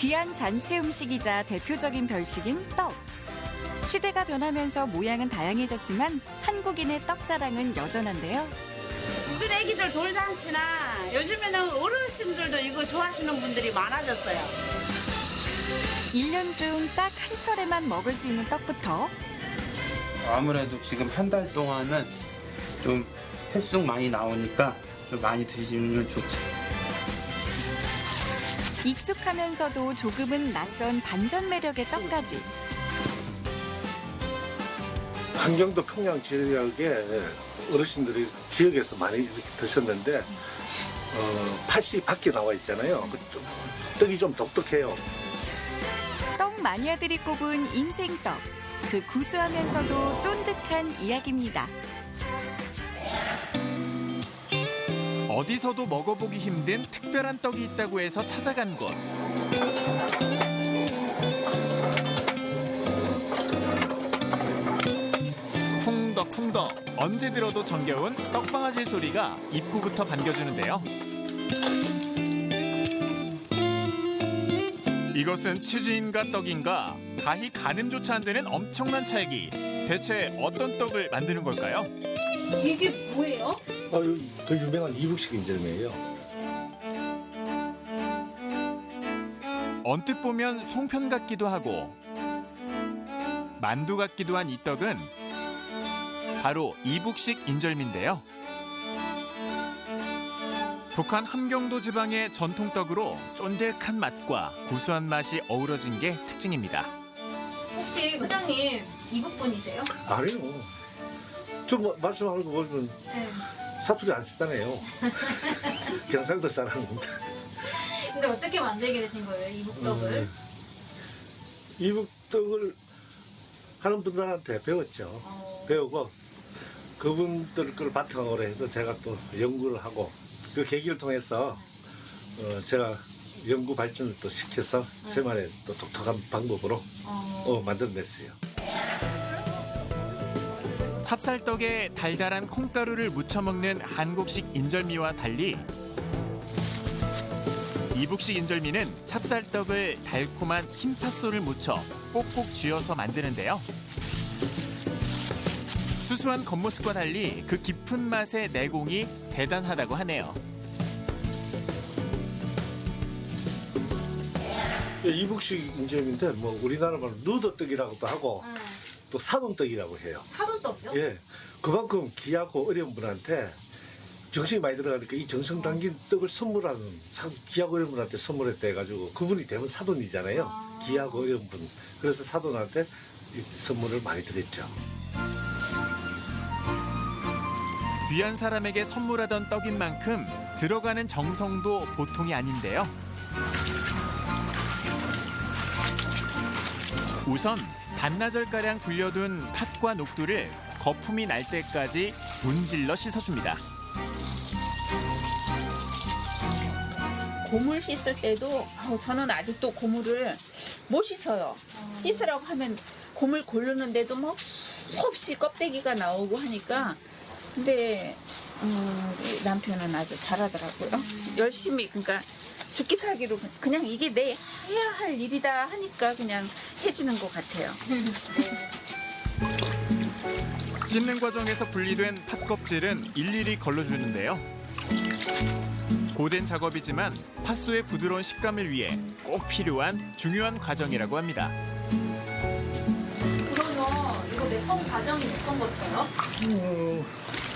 귀한 잔치 음식이자 대표적인 별식인 떡. 시대가 변하면서 모양은 다양해졌지만 한국인의 떡사랑은 여전한데요. 우리 애기들 돌잔치나 요즘에는 어르신들도 이거 좋아하시는 분들이 많아졌어요. 1년 중 딱 한 차례만 먹을 수 있는 떡부터 아무래도 지금 한 달 동안은 좀 횟수 많이 나오니까 좀 많이 드시면 좋죠. 익숙하면서도 조금은 낯선 반전 매력의 떡까지. 한경도 평양 지역에 어르신들이 지역에서 많이 이렇게 드셨는데 팥이 밖에 나와 있잖아요. 떡이 좀 독특해요. 떡 마니아들이 꼽은 인생떡. 그 구수하면서도 쫀득한 이야기입니다. 어디서도 먹어보기 힘든 특별한 떡이 있다고 해서 찾아간 곳. 쿵덕쿵덕 언제 들어도 정겨운 떡방아질 소리가 입구부터 반겨주는데요. 이것은 치즈인가 떡인가 가히 가늠조차 안 되는 엄청난 찰기. 대체 어떤 떡을 만드는 걸까요? 이게 뭐예요? 그 유명한 이북식 인절미예요. 언뜻 보면 송편 같기도 하고 만두 같기도 한 이 떡은 바로 이북식 인절미인데요. 북한 함경도 지방의 전통떡으로 쫀득한 맛과 구수한 맛이 어우러진 게 특징입니다. 혹시 회장님 이북분이세요? 아니요. 좀 말씀하는 거 보면 네. 사투리 안 쓰잖아요. 경상도 사람인데. 근데 어떻게 만들게 되신 거예요, 이북떡을? 이북떡을 하는 분들한테 배웠죠. 배우고 그분들 걸 바탕으로 해서 제가 또 연구를 하고 그 계기를 통해서 제가 연구 발전을 또 시켜서 제만의 또 독특한 방법으로 만들어냈어요. 찹쌀떡에 달달한 콩가루를 묻혀 먹는 한국식 인절미와 달리 이북식 인절미는 찹쌀떡을 달콤한 흰팥소를 묻혀 꼭꼭 쥐어서 만드는데요. 수수한 겉모습과 달리 그 깊은 맛의 내공이 대단하다고 하네요. 이북식 인절미인데 뭐 우리나라 말로 누더떡이라고도 하고 또 사돈떡이라고 해요. 사돈떡이요? 예, 그만큼 귀하고 어려운 분한테 정성이 많이 들어가니까 이 정성 담긴 떡을 선물하는 귀하고 어려운 분한테 선물했다 해가지고 그분이 대부분 사돈이잖아요. 귀하고 어려운 분. 그래서 사돈한테 이 선물을 많이 드렸죠. 귀한 사람에게 선물하던 떡인 만큼 들어가는 정성도 보통이 아닌데요. 우선 반나절가량 불려둔 팥과 녹두를 거품이 날 때까지 문질러 씻어줍니다. 고물 씻을 때도 저는 아직도 고물을 못 씻어요. 씻으라고 하면 고물 고르는데도 뭐 수없이 껍데기가 나오고 하니까 근데 남편은 아주 잘하더라고요. 열심히 그러니까 죽기 살기로 그냥 이게 내 해야 할 일이다 하니까 그냥 해주는 것 같아요. 씻는 과정에서 분리된 팥 껍질은 일일이 걸러주는데요. 고된 작업이지만 팥소의 부드러운 식감을 위해 꼭 필요한 중요한 과정이라고 합니다. 그러면 이거 매번 과정이 몇 번 거쳐요?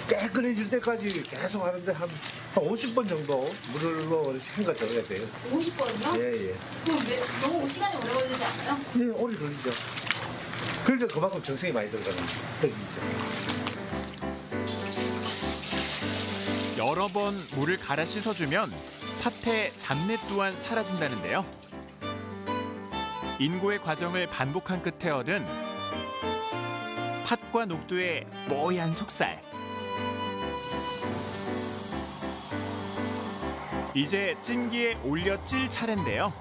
깨끗해질 때까지 계속 하는데 한 50번 정도 물을 넣어 헹궈줘야 돼요. 50번이요? 예, 예. 그럼 너무 시간이 오래 걸리지 않아요? 네, 오래 걸리죠. 그러니까 그만큼 정성이 많이 들어가는 떡이죠. 여러 번 물을 갈아 씻어주면 팥의 잡내 또한 사라진다는데요. 인고의 과정을 반복한 끝에 얻은 팥과 녹두의 뽀얀 속살. 이제 찜기에 올려 찔 차례인데요.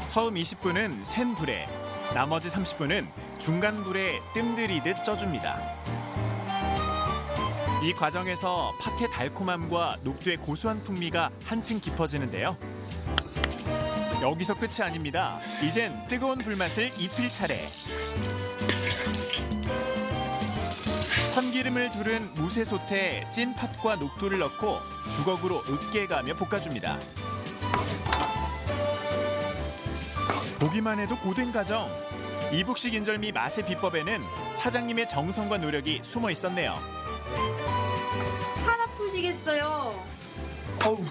처음 20분은 센 불에, 나머지 30분은 중간 불에 뜸들이듯 쪄줍니다. 이 과정에서 팥의 달콤함과 녹두의 고소한 풍미가 한층 깊어지는데요. 여기서 끝이 아닙니다. 이젠 뜨거운 불맛을 입힐 차례. 참기름을 두른 무쇠솥에 찐 팥과 녹두를 넣고 주걱으로 으깨가며 볶아줍니다. 보기만 해도 고된 과정. 이북식 인절미 맛의 비법에는 사장님의 정성과 노력이 숨어 있었네요. 팔 아프시겠어요?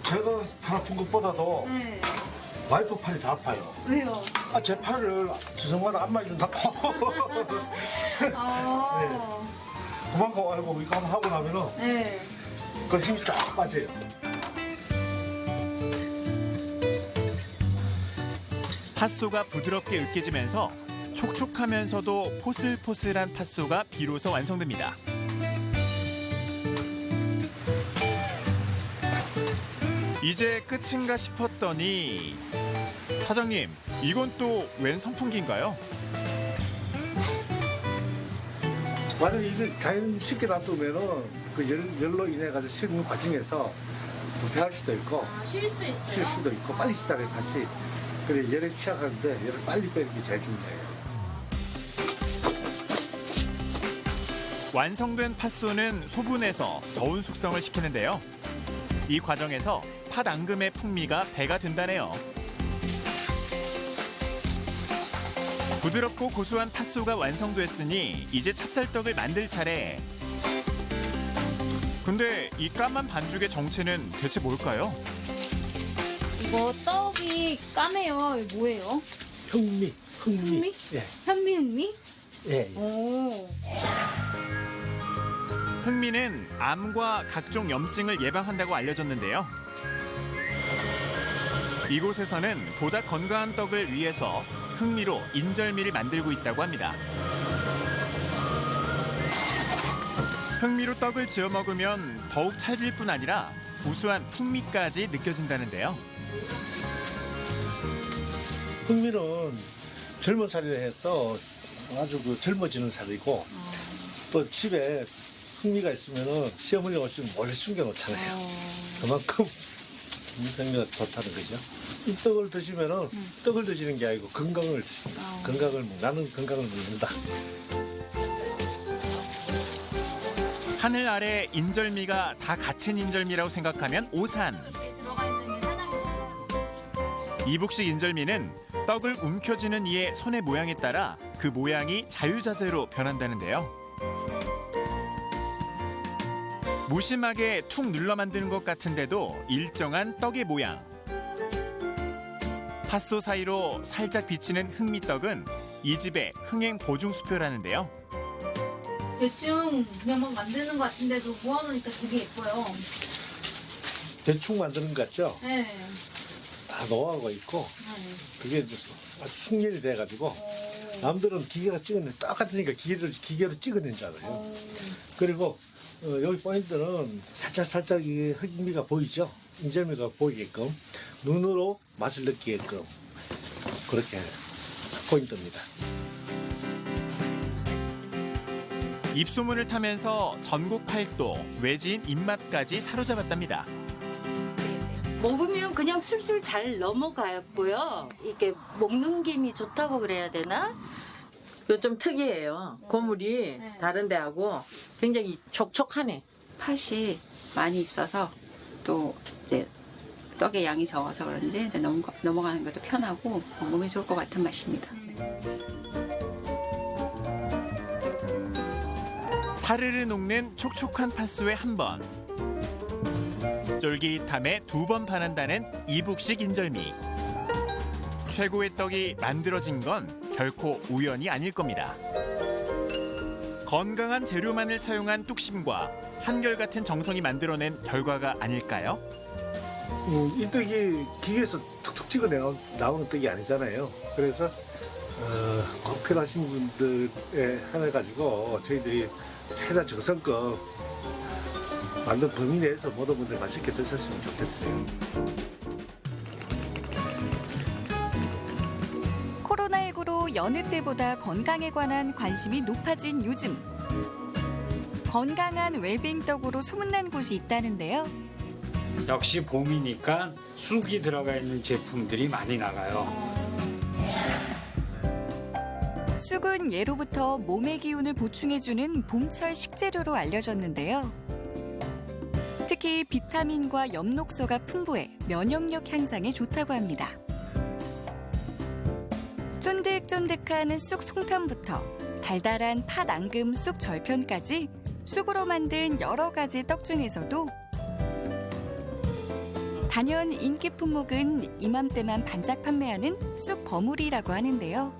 제가 팔 아픈 것보다도 네. 와이프 팔이 더 아파요. 왜요? 제 팔을 주성마다 안마 해준다고. 아. 그만큼 알고 이거 한번 하고 나면은 네. 그 힘이 쫙 빠져요. 팥소가 부드럽게 으깨지면서 촉촉하면서도 포슬포슬한 팥소가 비로소 완성됩니다. 이제 끝인가 싶었더니 사장님, 이건 또 웬 선풍기인가요? 만약에 이걸 자연 쉽게 놔두면은 그 열로 인해 가지고 식는 과정에서 부패할 수도 있고 쉴 수 있어요? 쉴 수도 있고 빨리 시작해 다시. 그래 열에 취약하는데 열을 빨리 빼는 게 제일 중요해요. 완성된 팥소는 소분해서 저온 숙성을 시키는데요. 이 과정에서 팥 앙금의 풍미가 배가 된다네요. 부드럽고 고소한 팥소가 완성됐으니 이제 찹쌀떡을 만들 차례. 근데 이 까만 반죽의 정체는 대체 뭘까요? 이거 떡이 까매요. 이거 뭐예요? 흥미. 흥미? 예. 현미흥미? 예. 오. 흥미는 암과 각종 염증을 예방한다고 알려졌는데요. 이곳에서는 보다 건강한 떡을 위해서 흥미로 인절미를 만들고 있다고 합니다. 흥미로 떡을 지어 먹으면 더욱 찰질 뿐 아니라 구수한 풍미까지 느껴진다는데요. 흥미는 젊은 살이라 해서 아주 젊어지는 살이고 또 집에 흥미가 있으면은 시어머니 오시면 몰래 숨겨놓잖아요. 그만큼 흥미가 좋다는 거죠. 이 떡을 드시면은 떡을 드시는 게 아니고 건강을 드십니다. 나는 건강을 먹는다. 하늘 아래 인절미가 다 같은 인절미라고 생각하면 오산. 들어가 있는 게 사장님. 이북식 인절미는 떡을 움켜쥐는 이의 손의 모양에 따라 그 모양이 자유자재로 변한다는데요. 무심하게 툭 눌러 만드는 것 같은데도 일정한 떡의 모양. 팥소 사이로 살짝 비치는 흥미떡은 이 집의 흥행 보증수표라는데요. 대충 그냥 막 만드는 것 같은데도 모아놓으니까 되게 예뻐요. 대충 만드는 것 같죠? 네. 다 노하우가 있고 네. 그게 이제 아주 숙련이 돼가지고 남들은 기계가 찍었는데 똑같으니까 기계로 찍어낸 줄 알아요. 그리고 여기 포인트는 살짝 이 흑미가 보이죠? 인절미가 보이게끔 눈으로 맛을 느끼게끔 그렇게 포인트입니다. 입소문을 타면서 전국 팔도 외지인 입맛까지 사로잡았답니다. 먹으면 그냥 술술 잘 넘어가고요. 이게 먹는 김이 좋다고 그래야 되나? 이거 좀 특이해요. 고물이 네. 다른 데하고 굉장히 촉촉하네. 팥이 많이 있어서 또 이제 떡의 양이 적어서 그런지 넘어가는 것도 편하고 몸에 좋을 것 같은 맛입니다. 사르르 녹는 촉촉한 팥소에 한 번, 쫄깃함에 두 번 반한다는 이북식 인절미. 최고의 떡이 만들어진 건 결코 우연이 아닐 겁니다. 건강한 재료만을 사용한 뚝심과 한결같은 정성이 만들어낸 결과가 아닐까요? 이 떡이 기계에서 툭툭 찍어 나오는 떡이 아니잖아요. 그래서 꼭 필요하신 분들에 해가지고 저희들이 최대한 정성껏 만든 범위 내에서 모든 분들 맛있게 드셨으면 좋겠어요. 코로나19로 여느 때보다 건강에 관한 관심이 높아진 요즘. 건강한 웰빙 떡으로 소문난 곳이 있다는데요. 역시 봄이니까 쑥이 들어가 있는 제품들이 많이 나가요. 쑥은 예로부터 몸의 기운을 보충해주는 봄철 식재료로 알려졌는데요. 특히 비타민과 엽록소가 풍부해 면역력 향상에 좋다고 합니다. 쫀득쫀득한 쑥 송편부터 달달한 팥 앙금 쑥 절편까지 쑥으로 만든 여러 가지 떡 중에서도 단연 인기 품목은 이맘때만 반짝 판매하는 쑥 버무리라고 하는데요.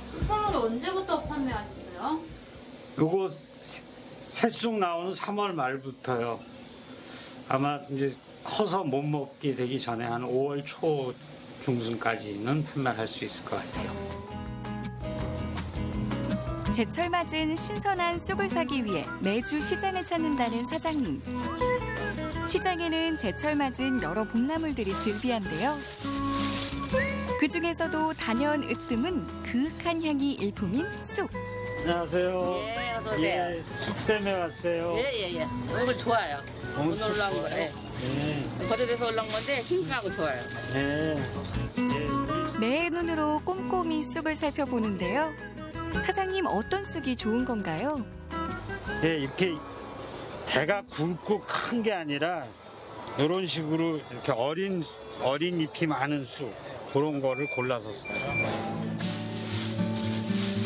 쑥버무리 언제부터 판매하셨어요? 요거 새쑥 나오는 3월 말부터요. 아마 이제 커서 못 먹게 되기 전에 한 5월 초 중순까지는 판매할 수 있을 것 같아요. 제철 맞은 신선한 쑥을 사기 위해 매주 시장을 찾는다는 사장님. 시장에는 제철 맞은 여러 봄나물들이 즐비한데요. 그중에서도 단연 으뜸은 그윽한 향이 일품인 쑥. 안녕하세요. 예, 어서 오세요. 예, 쑥 때문에 왔어요. 예. 오늘 좋아요. 오늘 올라온 거예요. 예. 거제도에서 올라온 건데 싱싱하고 좋아요. 예. 내 눈으로 꼼꼼히 쑥을 살펴보는데요. 사장님 어떤 쑥이 좋은 건가요? 예, 이렇게 대가 굵고 큰 게 아니라 이런 식으로 이렇게 어린 잎이 많은 쑥 그런 거를 골라서 써요.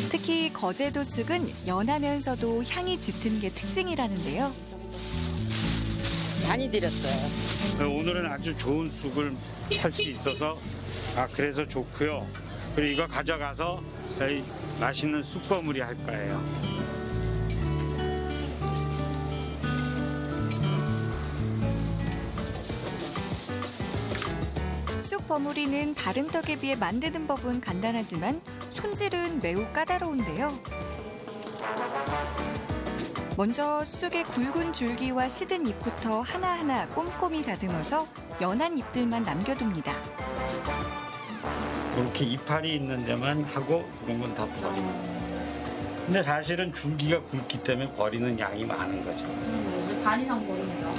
특히 거제도 쑥은 연하면서도 향이 짙은 게 특징이라는데요. 많이 드렸어요. 오늘은 아주 좋은 쑥을 살 수 있어서 그래서 좋고요. 그리고 이거 가져가서 저희 맛있는 쑥버무리 할 거예요. 쑥 버무리는 다른 떡에 비해 만드는 법은 간단하지만 손질은 매우 까다로운데요. 먼저 쑥의 굵은 줄기와 시든 잎부터 하나하나 꼼꼼히 다듬어서 연한 잎들만 남겨둡니다. 이렇게 이파리 있는 데만 하고 그런 건 다 버립니다. 근데 사실은 줄기가 굵기 때문에 버리는 양이 많은 거죠. 반 이상 버리네요.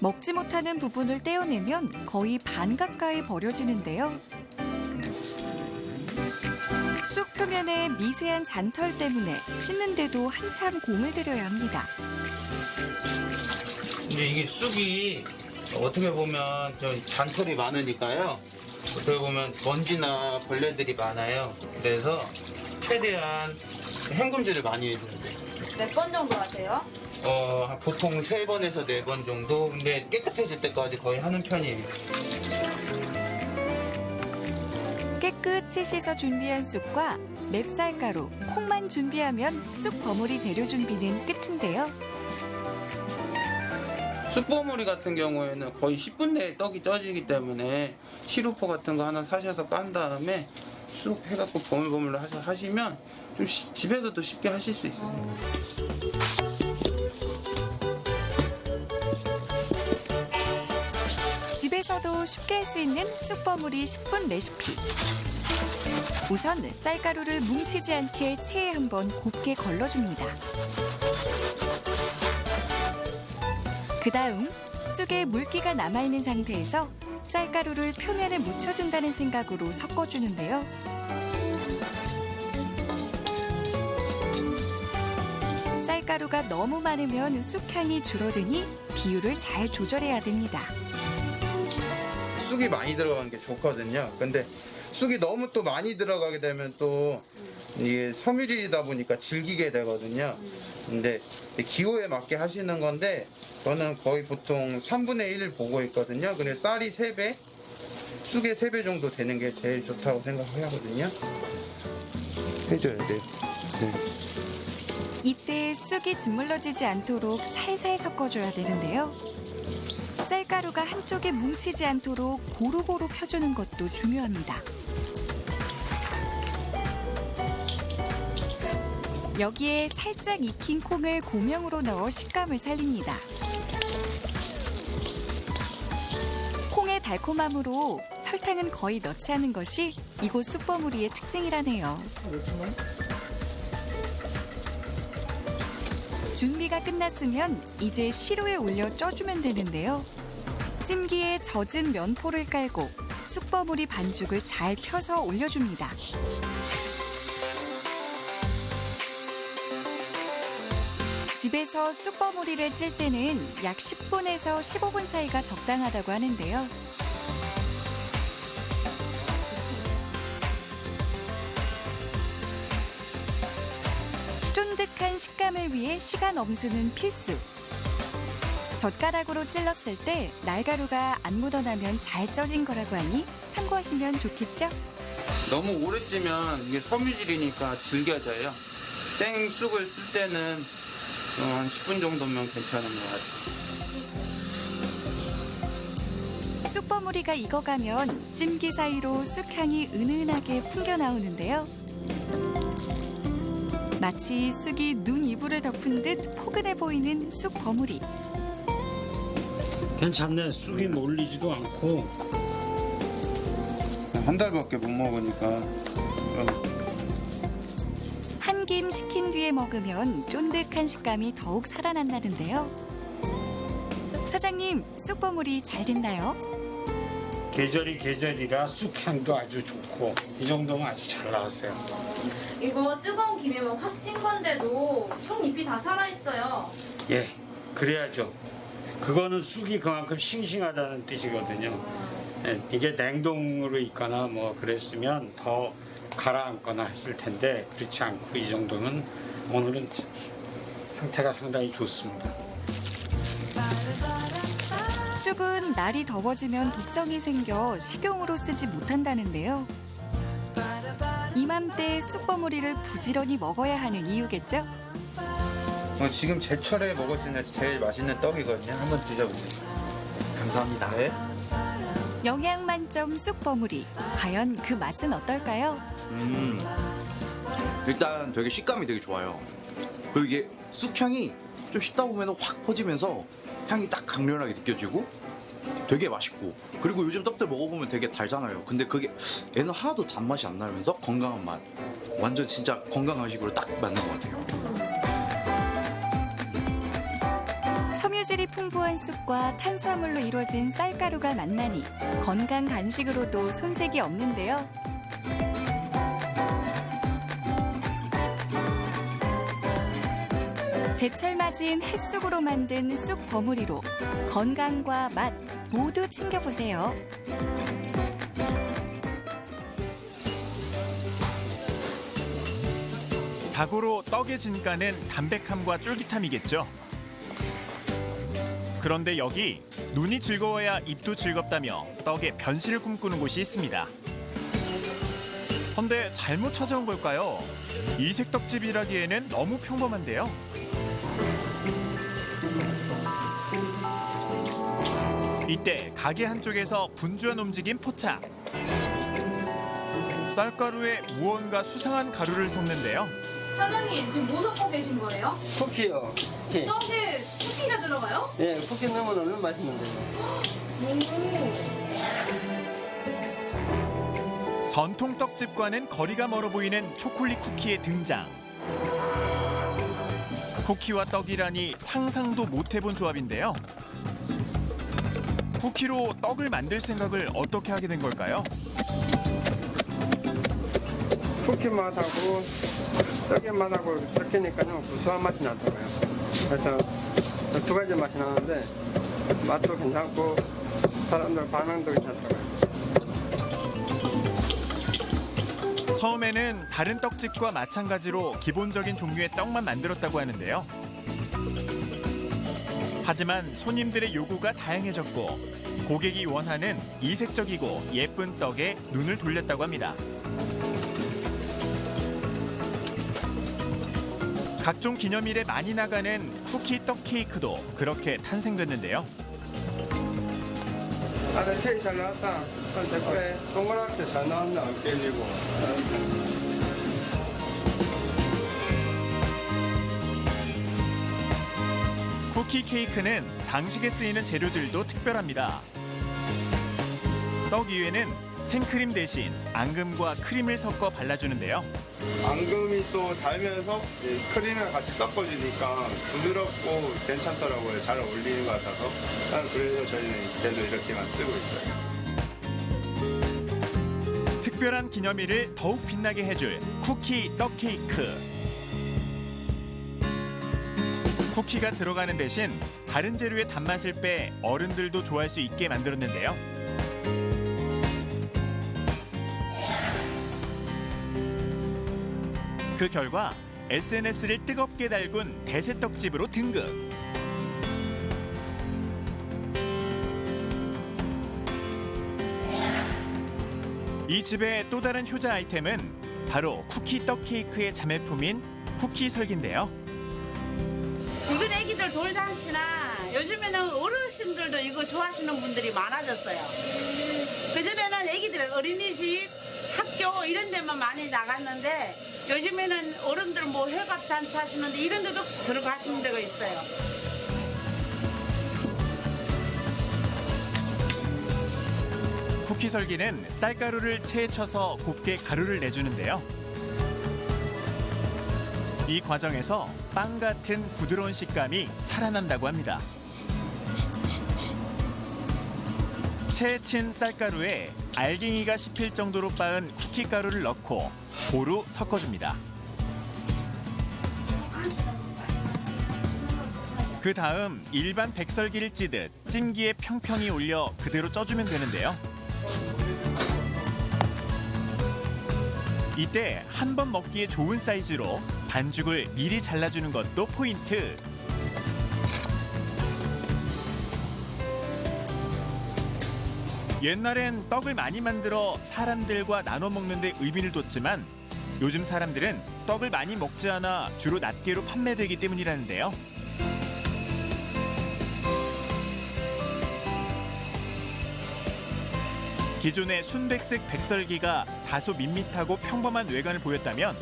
먹지 못하는 부분을 떼어내면 거의 반 가까이 버려지는데요. 쑥 표면에 미세한 잔털 때문에 씻는데도 한참 공을 들여야 합니다. 근데 이게 쑥이 어떻게 보면 좀 잔털이 많으니까요. 어떻게 보면 먼지나 벌레들이 많아요. 그래서 최대한 헹굼질을 많이 해줘야 돼요. 몇 번 정도 하세요? 보통 3번에서 4번 정도. 근데 깨끗해질 때까지 거의 하는 편이에요. 깨끗이 씻어 준비한 쑥과 맵쌀가루, 콩만 준비하면 쑥 버무리 재료 준비는 끝인데요. 쑥버무리 같은 경우에는 거의 10분 내에 떡이 쪄지기 때문에 시루퍼 같은 거 하나 사셔서 깐 다음에 쑥 해갖고 버물버물 하시면 좀 집에서도 쉽게 하실 수 있어요. 집에서도 쉽게 할 수 있는 쑥버무리 10분 레시피. 우선 쌀가루를 뭉치지 않게 체에 한번 곱게 걸러줍니다. 그 다음 쑥에 물기가 남아있는 상태에서 쌀가루를 표면에 묻혀준다는 생각으로 섞어주는데요. 쌀가루가 너무 많으면 쑥향이 줄어드니 비율을 잘 조절해야 됩니다. 쑥이 많이 들어가는 게 좋거든요. 근데 쑥이 너무 또 많이 들어가게 되면 또 이게 섬유질이다 보니까 질기게 되거든요. 근데 기호에 맞게 하시는 건데 저는 거의 보통 3분의 1 보고 있거든요. 근데 쌀이 3배, 쑥의 3배 정도 되는 게 제일 좋다고 생각하거든요. 해줘야 돼요. 네. 이때 쑥이 짓물러지지 않도록 살살 섞어줘야 되는데요. 쌀가루가 한쪽에 뭉치지 않도록 고루고루 펴주는 것도 중요합니다. 여기에 살짝 익힌 콩을 고명으로 넣어 식감을 살립니다. 콩의 달콤함으로 설탕은 거의 넣지 않은 것이 이곳 쑥버무리의 특징이라네요. 준비가 끝났으면 이제 시루에 올려 쪄주면 되는데요. 찜기에 젖은 면포를 깔고 쑥버무리 반죽을 잘 펴서 올려줍니다. 집에서 쑥버무리를 찔 때는 약 10분에서 15분 사이가 적당하다고 하는데요. 쫀득한 식감을 위해 시간 엄수는 필수. 젓가락으로 찔렀을 때 날가루가 안 묻어나면 잘 쪄진 거라고 하니 참고하시면 좋겠죠? 너무 오래 찌면 이게 섬유질이니까 질겨져요. 생쑥을 쓸 때는 한 10분 정도면 괜찮은 것 같아요. 쑥버무리가 익어가면 찜기 사이로 쑥향이 은은하게 풍겨 나오는데요. 마치 쑥이 눈 이불을 덮은 듯 포근해 보이는 쑥버무리. 괜찮네. 쑥이 몰리지도 않고. 한 달밖에 못 먹으니까 한 김 식힌 뒤에 먹으면 쫀득한 식감이 더욱 살아난다던데요. 사장님, 쑥버무리 잘 됐나요? 계절이 계절이라 쑥향도 아주 좋고 이 정도면 아주 잘 나왔어요. 이거 뜨거운 김에만 확 찐 건데도 쑥 잎이 다 살아있어요. 예, 그래야죠. 그거는 쑥이 그만큼 싱싱하다는 뜻이거든요. 예, 이게 냉동으로 있거나 뭐 그랬으면 더 가라앉거나 했을 텐데 그렇지 않고 이 정도면 오늘은 상태가 상당히 좋습니다. 쑥은 날이 더워지면 독성이 생겨 식용으로 쓰지 못한다는데요. 이맘때 쑥버무리를 부지런히 먹어야 하는 이유겠죠? 지금 제철에 먹을 수 있는 제일 맛있는 떡이거든요. 한번 드셔보세요. 감사합니다. 네. 영양 만점 쑥버무리. 과연 그 맛은 어떨까요? 일단 되게 식감이 되게 좋아요. 그리고 이게 쑥향이 좀 씹다 보면 확 퍼지면서 향이 딱 강렬하게 느껴지고 되게 맛있고, 그리고 요즘 떡들 먹어보면 되게 달잖아요. 근데 그게 얘는 하나도 단맛이 안 나면서 건강한 맛. 완전 진짜 건강한식으로 딱 맞는 것 같아요. 섬유질이 풍부한 쑥과 탄수화물로 이루어진 쌀가루가 만나니 건강 간식으로도 손색이 없는데요. 제철 맞은 햇쑥으로 만든 쑥 버무리로 건강과 맛 모두 챙겨보세요. 자고로 떡의 진가는 담백함과 쫄깃함이겠죠. 그런데 여기 눈이 즐거워야 입도 즐겁다며 떡의 변신을 꿈꾸는 곳이 있습니다. 헌데 잘못 찾아온 걸까요? 이색떡집이라기에는 너무 평범한데요. 이때 가게 한쪽에서 분주한 움직임 포착. 쌀가루에 무언가 수상한 가루를 섞는데요. 사장님, 지금 뭐 섞고 계신 거예요? 쿠키요. 쿠키. 떡에 쿠키가 들어가요? 예, 쿠키 넣으면 얼마나 맛있는데. 전통 떡집과는 거리가 멀어 보이는 초콜릿 쿠키의 등장. 쿠키와 떡이라니 상상도 못 해본 조합인데요. 쿠키로 떡을 만들 생각을 어떻게 하게 된 걸까요? 쿠키 맛하고 떡의 맛하고 섞이니까는 구수한 맛이 나더라고요. 그래서 두 가지 맛이 나는데 맛도 괜찮고 사람들 반응도 괜찮더라고요. 처음에는 다른 떡집과 마찬가지로 기본적인 종류의 떡만 만들었다고 하는데요. 하지만 손님들의 요구가 다양해졌고 고객이 원하는 이색적이고 예쁜 떡에 눈을 돌렸다고 합니다. 각종 기념일에 많이 나가는 쿠키 떡 케이크도 그렇게 탄생됐는데요. 아들 케이크 잘 나왔다. 그래, 동그랗게 잘 나왔나 안 깨지고. 쿠키 케이크는 장식에 쓰이는 재료들도 특별합니다. 떡 위에는 생크림 대신 앙금과 크림을 섞어 발라주는데요. 앙금이 또 달면서 크림이랑 같이 섞어주니까 부드럽고 괜찮더라고요. 잘 어울리는 것 같아서. 그래서 저희는 계속 이렇게만 쓰고 있어요. 특별한 기념일을 더욱 빛나게 해줄 쿠키 떡 케이크. 쿠키가 들어가는 대신 다른 재료의 단맛을 빼 어른들도 좋아할 수 있게 만들었는데요. 그 결과 SNS를 뜨겁게 달군 대세떡집으로 등극. 이 집의 또 다른 효자 아이템은 바로 쿠키 떡 케이크의 자매품인 쿠키 설기인데요. 이건 애기들 돌잔치나 요즘에는 어르신들도 이거 좋아하시는 분들이 많아졌어요. 그전에는 애기들 어린이집, 학교 이런 데만 많이 나갔는데 요즘에는 어른들 뭐 회갑 잔치 하시는데 이런 데도 들어가시는 데가 있어요. 쿠키 설기는 쌀가루를 체에 쳐서 곱게 가루를 내주는데요. 이 과정에서 빵 같은 부드러운 식감이 살아난다고 합니다. 체에 친 쌀가루에 알갱이가 씹힐 정도로 빻은 쿠키 가루를 넣고 고루 섞어줍니다. 그 다음 일반 백설기를 찌듯 찜기에 평평히 올려 그대로 쪄주면 되는데요. 이때 한 번 먹기에 좋은 사이즈로 반죽을 미리 잘라주는 것도 포인트. 옛날엔 떡을 많이 만들어 사람들과 나눠 먹는 데 의미를 뒀지만 요즘 사람들은 떡을 많이 먹지 않아 주로 낱개로 판매되기 때문이라는데요. 기존의 순백색 백설기가 다소 밋밋하고 평범한 외관을 보였다면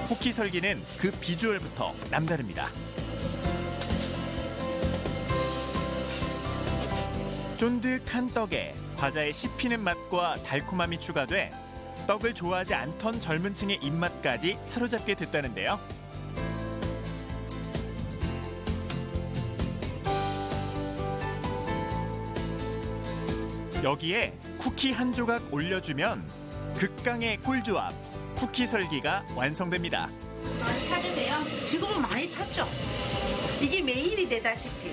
쿠키 설기는 그 비주얼부터 남다릅니다. 쫀득한 떡에 과자의 씹히는 맛과 달콤함이 추가돼 떡을 좋아하지 않던 젊은 층의 입맛까지 사로잡게 됐다는데요. 여기에 쿠키 한 조각 올려주면 극강의 꿀조합 쿠키 설기가 완성됩니다. 많이 찾으세요? 지금은 많이 찾죠. 이게 메인이 되다시피.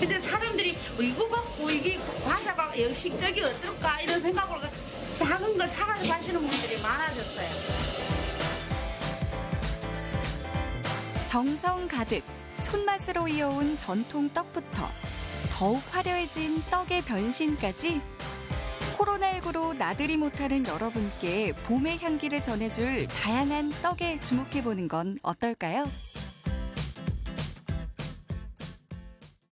근데 사람들이 이거 갖고 이게 과자가 영식적이 어떨까 이런 생각으로 작은 걸 사가지고 가시는 분들이 많아졌어요. 정성 가득 손맛으로 이어온 전통 떡부터 더욱 화려해진 떡의 변신까지 코로나19로 나들이 못하는 여러분께 봄의 향기를 전해줄 다양한 떡에 주목해보는 건 어떨까요?